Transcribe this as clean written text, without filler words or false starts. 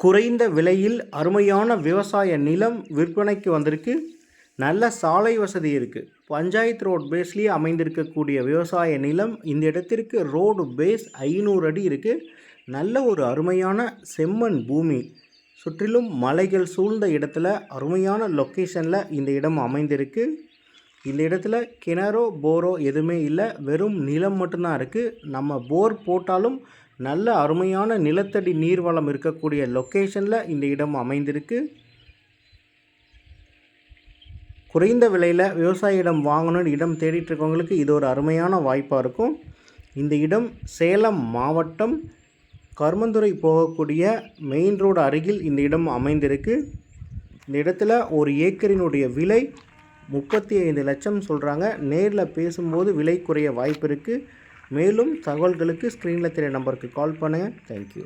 குறைந்த விலையில் அருமையான விவசாய நிலம் விற்பனைக்கு வந்திருக்கு. நல்ல சாலை வசதி இருக்குது. பஞ்சாயத்து ரோட் பேஸ்லேயே அமைந்திருக்கக்கூடிய விவசாய நிலம். இந்த இடத்திற்கு ரோடு பேஸ் 500 அடி இருக்குது. நல்ல ஒரு அருமையான செம்மண் பூமி. சுற்றிலும் மலைகள் சூழ்ந்த இடத்துல அருமையான லொக்கேஷனில் இந்த இடம் அமைந்திருக்கு. இந்த இடத்துல கிணறோ போரோ எதுவுமே இல்லை, வெறும் நிலம் மட்டும்தான் இருக்குது. நம்ம போர் போட்டாலும் நல்ல அருமையான நிலத்தடி நீர்வளம் இருக்கக்கூடிய லொக்கேஷனில் இந்த இடம் அமைந்திருக்கு. குறைந்த விலையில் விவசாய இடம் வாங்கணும்னு இடம் தேடிட்டு இருக்கவங்களுக்கு இது ஒரு அருமையான வாய்ப்பாக இருக்கும். இந்த இடம் சேலம் மாவட்டம் கருமந்துறை போகக்கூடிய மெயின் ரோடு அருகில் இந்த இடம் அமைந்திருக்கு. இந்த இடத்துல ஒரு ஏக்கரினுடைய விலை 35 லட்சம் சொல்கிறாங்க. நேரில் பேசும்போது விலை குறைய வாய்ப்பு இருக்குது. மேலும் தகவல்களுக்கு ஸ்க்ரீனில் தெரிய நம்பருக்கு கால் பண்ணுங்கள். தேங்க்யூ.